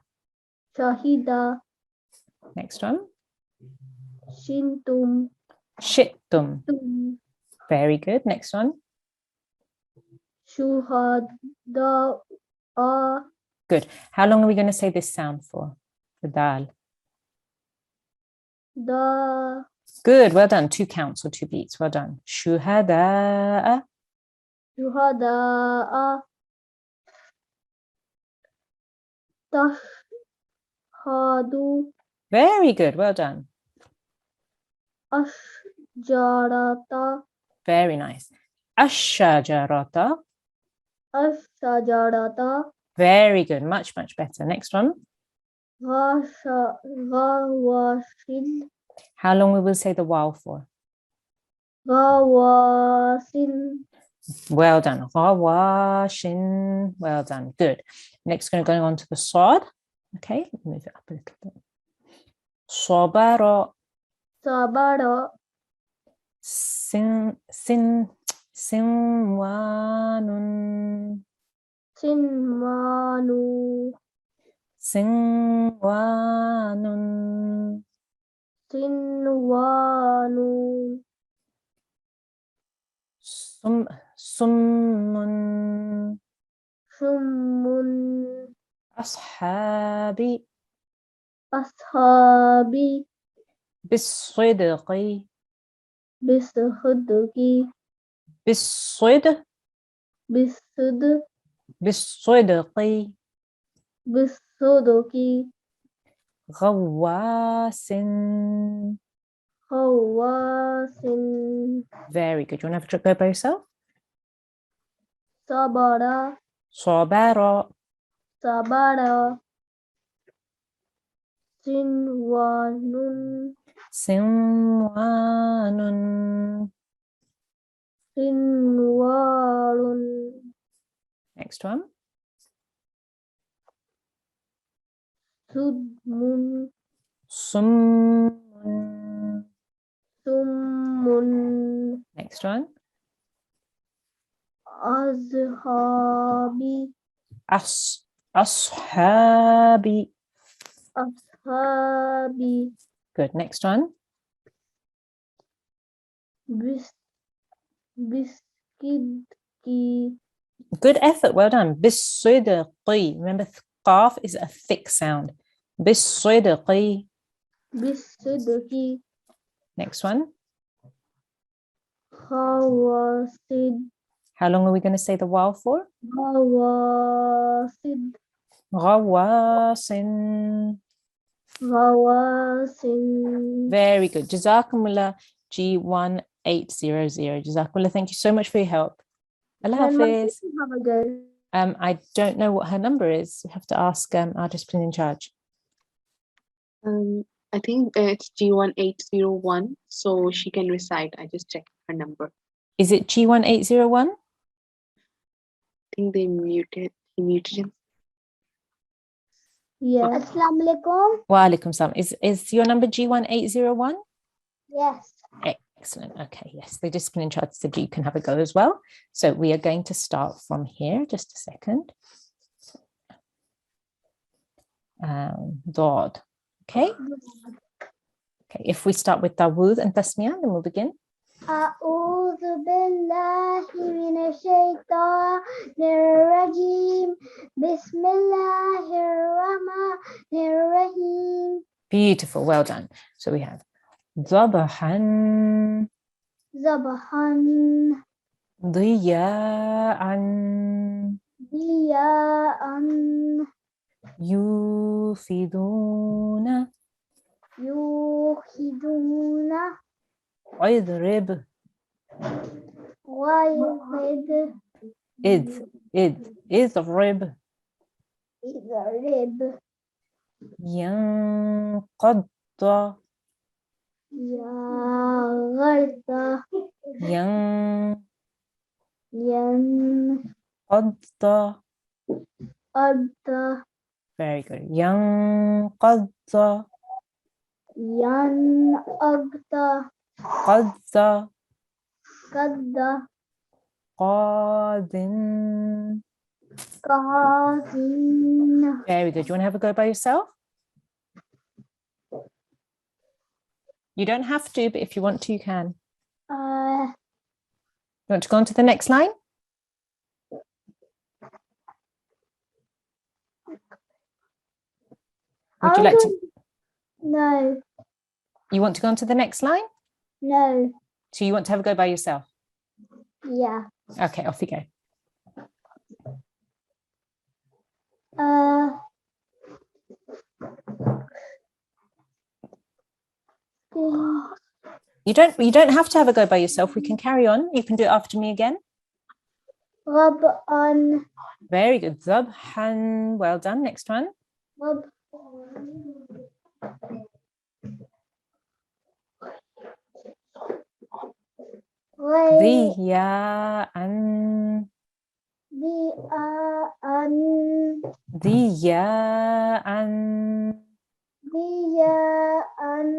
S6: Shahida.
S1: Next one.
S6: Shintum.
S1: Shittum.
S6: Tum.
S1: Very good. Next one.
S6: Shuhada.
S1: Good. How long are we going to say this sound for? The dal.
S6: Da.
S1: Good. Well done. 2 counts or 2 beats. Well done. Shuhada.
S6: Shuhada. Tashhadu.
S1: Very good. Well done.
S6: Ashjarata.
S1: Very nice. Ash-shajarata.
S6: Ashajarata.
S1: Very good. Much, much better. Next one.
S6: Gawashin.
S1: How long will we say the waw for?
S6: Gawasin.
S1: Well done. Ghawashin. Well done. Good. Next, going on to the sad. Okay, move it up a little bit. Sabara.
S6: Sabara.
S1: Sinwanun.
S6: Sinmanu.
S1: Sinwanun.
S6: صنوان
S1: صم
S6: شم
S1: أصحاب
S6: أصحابي
S1: بالصدق
S6: بالصدق
S1: بالصدق
S6: بالصدق
S1: بالصدق
S6: بالصدق
S1: غواص.
S6: خواص
S1: Very good. You want to have a go by yourself?
S6: صبر
S1: صبر
S6: صبر صنوان
S1: صنوان
S6: صنوار
S1: Next one.
S6: صدم
S1: صم
S6: ثم
S1: Next one.
S6: أصحابي
S1: أصحاب.
S6: أصحابي
S1: Good. Next one.
S6: بسكدكي
S1: Good effort. Well done. بالصدق. Remember, قاف is a thick sound. بالصدق.
S6: بالصدق
S1: Next one.
S6: خواصد
S1: How long are we going to say the waw for?
S6: غواصد
S1: غواص.
S6: غواص
S1: Very good. Jazakumullah G1 800. Jazakumullah. Thank you so much for your help. Allah
S6: Can my
S1: Hafiz.
S6: sister have a go?
S1: I don't know what her number is. We have to ask our discipline in charge.
S2: I think it's G1 801, so she can recite. I just checked her number.
S1: Is it G1 801?
S2: I think he muted him.
S6: Yes.
S5: Assalamu alaikum.
S1: Wa alaikum salam. Is your number G1 801?
S5: Yes.
S1: Excellent. Okay, yes, the discipline in charge said you can have a go as well. So we are going to start from here. Just a second. Dod. Okay. Okay, if we start with Tawud and Tasmiyah, then we'll begin.
S5: أعوذ بالله من الشيطان الرجيم بسم الله الرحمن الرحيم
S1: Beautiful, well done. So we have Zabahan,
S5: ذبحا
S1: Diya'an,
S5: ضياء
S1: Yufiduna,
S5: يوقدون
S1: Idrib,
S5: ويضرب
S1: Idrib,
S5: يضرب
S1: Yanqadda,
S5: يغرد
S1: Yanqadda.
S5: ينقض
S1: Very good. Yanqadda,
S5: ينقض
S1: Qadda,
S5: قد
S1: Qadin.
S5: قاضٍ.
S1: Very good. You want to have a go by yourself? You don't have to, but if you want to, you can. You want to go on to the next line? Would you like to?
S5: No,
S1: You want to go on to the next line?
S5: no,
S1: So you want to have a go by yourself?
S5: yeah.
S1: Okay, off you go. You don't have to have a go by yourself. We can carry on. You can do it after me again.
S5: غضبان
S1: Very good. Zabhan. Well done. Next one. Diya'an. Diya'an.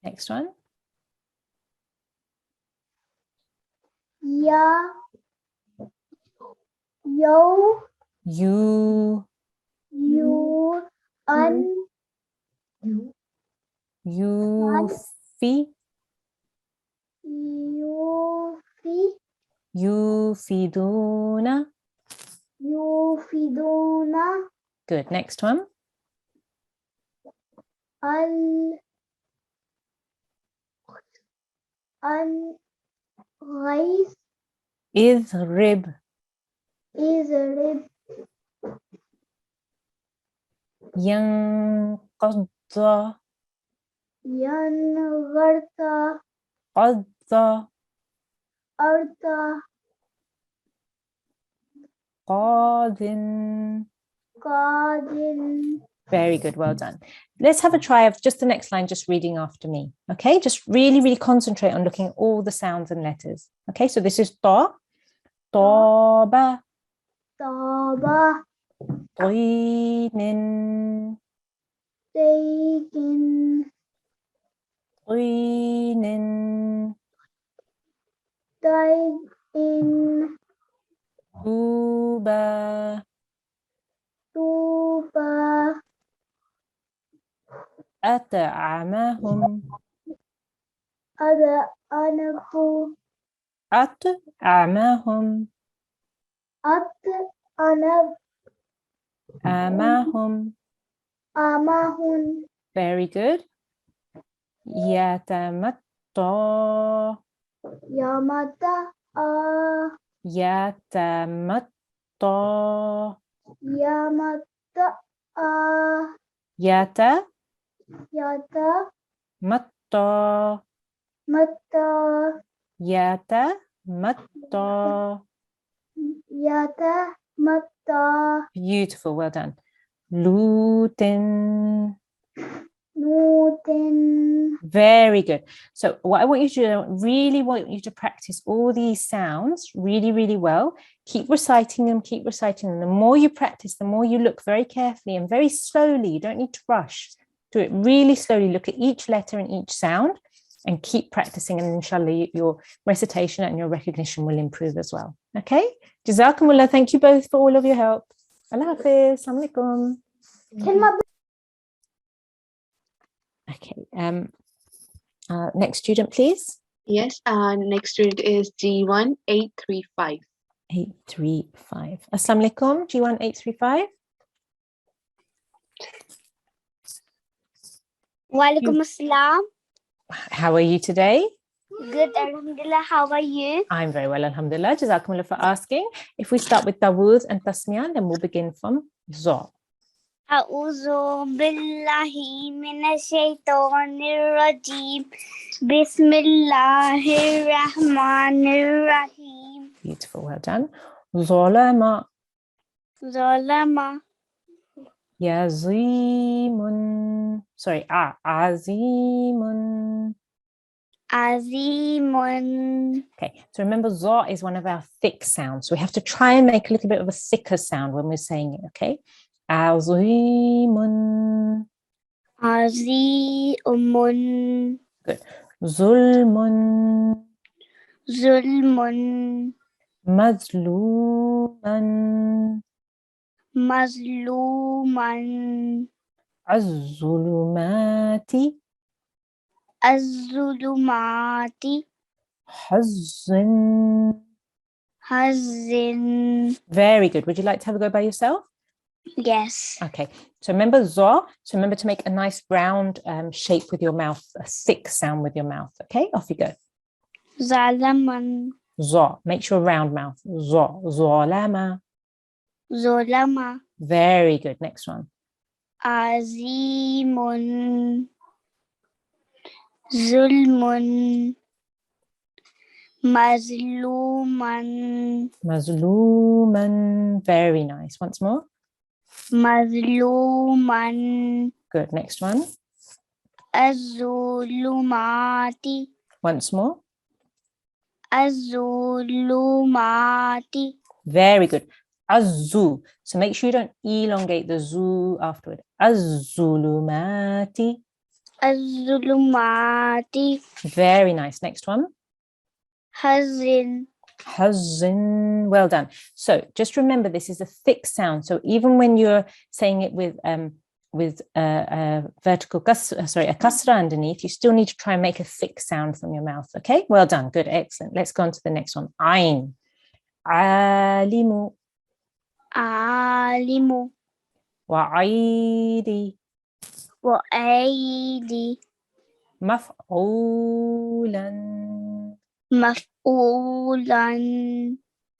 S1: Next one. You. Yufi.
S6: Yufi.
S1: Yufiduna.
S6: Yufiduna.
S1: Good. Next one.
S6: Al-Ghais.
S1: Idrib.
S6: Izrib.
S1: Yanqadda.
S6: Yangarta.
S1: Qadda.
S6: Arta.
S1: Qadin.
S6: Qadin.
S1: Very good. Well done. Let's have a try of just the next line, just reading after me. Okay, just really, really concentrate on looking at all the sounds and letters. Okay, so this is ta, taba,
S6: Taba.
S1: tinin,
S6: Taken.
S1: tinin,
S6: Taken.
S1: tuba,
S6: Tuba.
S1: at'amahum,
S6: Ada anafu.
S1: at'amahum,
S6: At anab.
S1: amahum.
S6: Amahun.
S1: Very good. Yatamatta,
S6: Yamata.
S1: yatamatta,
S6: Yamata.
S1: yata,
S6: Yata.
S1: matta,
S6: Mata.
S1: yata, matta.
S6: Yata. Mata.
S1: Beautiful, well done. Lutin.
S6: Nutin.
S1: Very good. So what I want you to do, I really want you to practice all these sounds really, really well. Keep reciting them, keep reciting them. The more you practice, the more you look very carefully and very slowly. You don't need to rush. Do it really slowly. Look at each letter and each sound and keep practicing. And inshallah, your recitation and your recognition will improve as well. Okay? Jazakumullah. Thank you both for all of your help. Allah Hafiz. Assalamu alaikum. Okay. Next student, please.
S2: Yes, next student is G1 835.
S1: 835. Assalamu alaikum. G1 835.
S4: Walaikum assalam.
S1: How are you today?
S4: Good, alhamdulillah. How are you?
S1: I'm very well, alhamdulillah. Jazakumullah for asking. If we start with Tawuz and Tasmiyan, then we'll begin from Zo.
S4: A'udhu billahi minash shaitanir rajim. Bismillahir rahmanir rahim.
S1: Beautiful, well done. Zolama,
S4: Zalama.
S1: Yazimun. Sorry, Azimun.
S4: Azimun.
S1: Okay, so remember, Zo is one of our thick sounds. So we have to try and make a little bit of a thicker sound when we're saying it, okay? Azimun.
S4: Azimun.
S1: Good. Zulmun.
S4: Zulmun.
S1: Mazluman.
S4: Mazluman.
S1: Az-zulumati.
S4: Az-zulumati.
S1: Hazin.
S4: Hazin.
S1: Very good. Would you like to have a go by yourself?
S4: Yes.
S1: Okay. So remember Zo. So remember to make a nice round shape with your mouth, a thick sound with your mouth. Okay, off you go.
S4: Zalaman.
S1: Zo. Make sure round mouth. Zo. Zolama.
S4: Zolama.
S1: Very good. Next one.
S4: Azimun. Zulmun. Mazluman.
S1: Mazluman. Very nice. Once more.
S4: Mazluman.
S1: Good. Next one.
S4: Az-zulumati.
S1: Once more.
S4: Az-zulumati.
S1: Very good. Azu. So make sure you don't elongate the zu afterward. Az-zulumati.
S4: Az-zulumati.
S1: Very nice. Next one.
S4: Hazin.
S1: Hazin. Well done. So just remember, this is a thick sound. So even when you're saying it with with a vertical a kasra underneath, you still need to try and make a thick sound from your mouth. Okay, well done, good, excellent. Let's go on to the next one. Ain. Alimu.
S5: Alimu.
S1: Wa'idi.
S5: Wa'idi.
S1: Maf'ulan.
S5: Maf'ulan.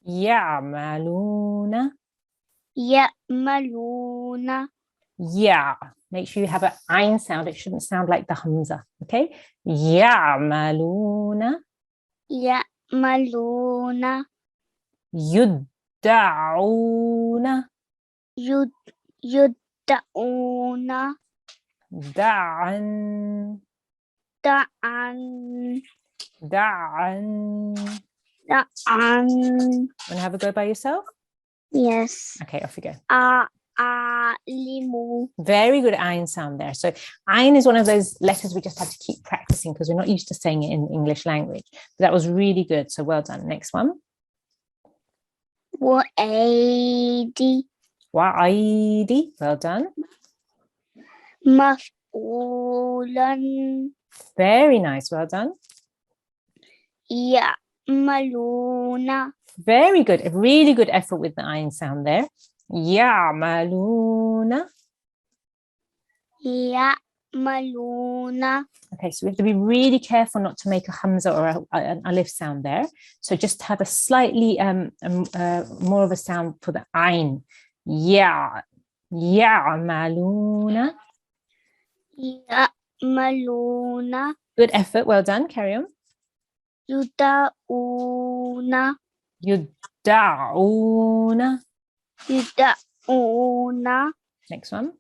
S1: Ya'maluna.
S5: Ya'maluna.
S1: Yeah, make sure you have an ain sound. It shouldn't sound like the hamza. Okay, ya'maluna.
S5: Ya'maluna.
S1: Yudda'una.
S5: Yudda'una.
S1: Da'an.
S5: Da'an.
S1: Da'an.
S5: Da'an.
S1: Want to have a go by yourself?
S5: Yes.
S1: Okay, off you go.
S5: Alimu.
S1: Very good ain sound there. So ain is one of those letters we just have to keep practicing because we're not used to saying it in the English language. But that was really good. So well done. Next one.
S5: Wa'idi.
S1: Wa'idi. Well done.
S5: Maf'ulan.
S1: Very nice. Well done.
S5: Ya'maluna.
S1: Very good. A really good effort with the ain sound there. Ya'maluna.
S5: Ya'maluna.
S1: Okay, so we have to be really careful not to make a hamza or an alif sound there. So just have a slightly more of a sound for the ain. Ya'maluna.
S5: Ya'maluna.
S1: Good effort. Well done. Carry on.
S5: Yuda'una.
S1: Yudda'una.
S5: Yuda'una.
S1: Next one.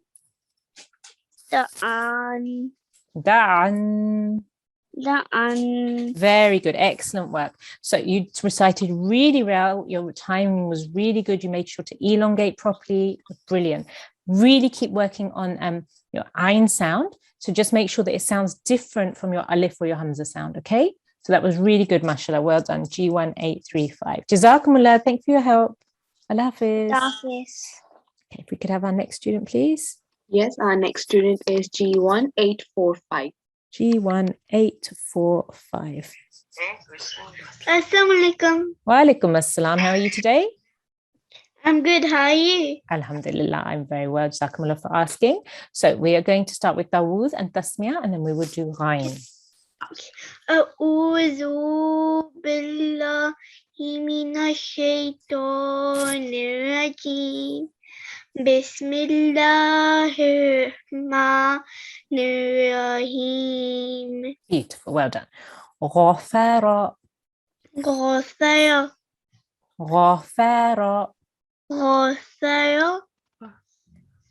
S5: Da'an.
S1: Da'an.
S5: Da'an.
S1: Very good. Excellent work. So you recited really well. Your timing was really good. You made sure to elongate properly. Brilliant. Really keep working on your ain sound. So just make sure that it sounds different from your alif or your hamza sound. Okay. So that was really good, mashallah. Well done. G1835. Jazakumullah. Thank you for your help. Allah Hafiz.
S5: Hafiz.
S1: Okay, if we could have our next student, please.
S2: Yes, our next student is G1845.
S1: G1845.
S5: Assalamualaikum.
S1: Wa alaikum assalam. How are you today?
S5: I'm good. How are you?
S1: Alhamdulillah, I'm very well. Jazakumullah for asking. So we are going to start with Dawud and Tasmiyah, and then we will do Ghain.
S5: أعوذ بالله من الشيطان الرجيم بسم الله الرحمن الرحيم.
S1: Beautiful, well done. غفر.
S5: غفر.
S1: غفر.
S5: غفر.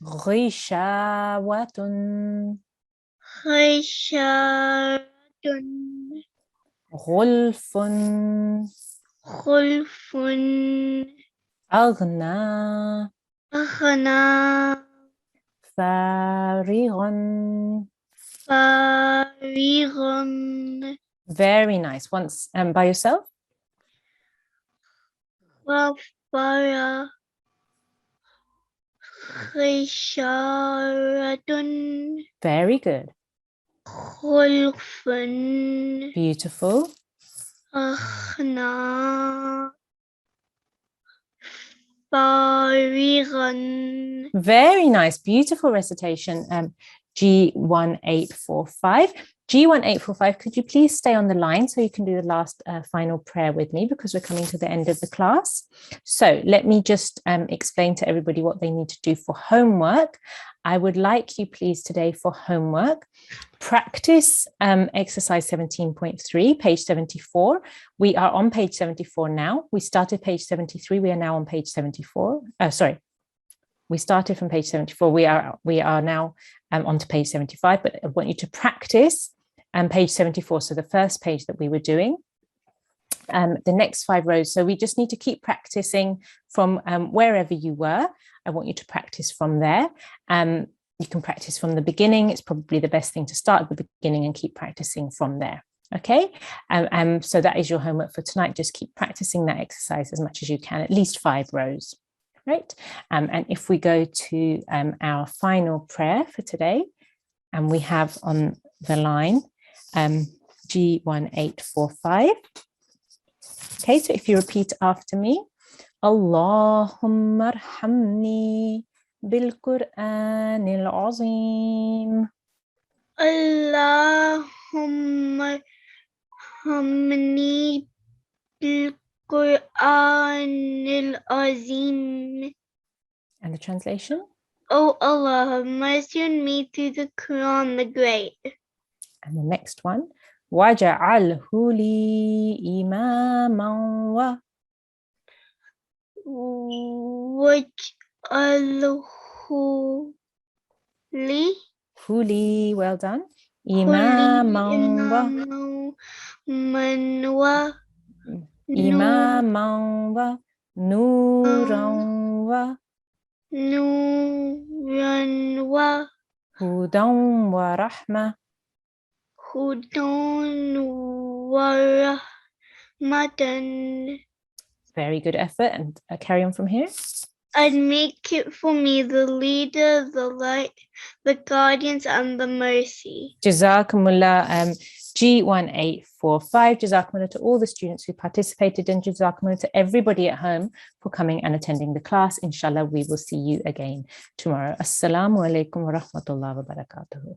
S1: غشاوة.
S5: خشاة.
S1: غلف.
S5: خلف.
S1: أغنى.
S5: أغنى.
S1: فارغ.
S5: فارغ.
S1: Very nice. Once by yourself.
S5: غفر. خشارة.
S1: Very good.
S5: خلف.
S1: Beautiful.
S5: أغنى. فارغا.
S1: Very nice. Beautiful recitation. G1845. G1845, could you please stay on the line so you can do the last final prayer with me, because we're coming to the end of the class. So let me just explain to everybody what they need to do for homework. I would like you please today for homework, practice exercise 17.3, page 74. We are on page 74 now. We started page 73. We are now on page 74. We started from page 74. We are now onto page 75, but I want you to practice page 74. So the first page that we were doing, the next 5 rows. So we just need to keep practicing from wherever you were. I want you to practice from there. You can practice from the beginning. It's probably the best thing to start at the beginning and keep practicing from there. Okay, so that is your homework for tonight. Just keep practicing that exercise as much as you can, at least 5 rows. right? And if we go to our final prayer for today, and we have on the line G1845. Okay, so if you repeat after me, Allahumma arhamni bil-Qur'an al-azim.
S5: Allahumma hamni bil-Qur'an al-azim.
S1: And the translation?
S5: O Allah, have mercy on me through the Quran the Great.
S1: And the next one, وَجَعَلْهُ لِي إِمَامًا
S5: Waj'alhu li
S1: Huli, well done. إِمَامًا
S5: manwa
S1: إِمَامًا نُورًا
S5: nuran wa
S1: هُدًى وَرَحْمَةً.
S5: hudan wa rahmatan.
S1: Very good effort, and carry on from here.
S5: And make it for me the leader, the light, the guardians, and the mercy.
S1: Jazakumullah. G1845, Jazakumullah to all the students who participated, and Jazakumullah to everybody at home for coming and attending the class. Inshallah, we will see you again tomorrow. Assalamu alaikum wa rahmatullahi wa barakatuhu.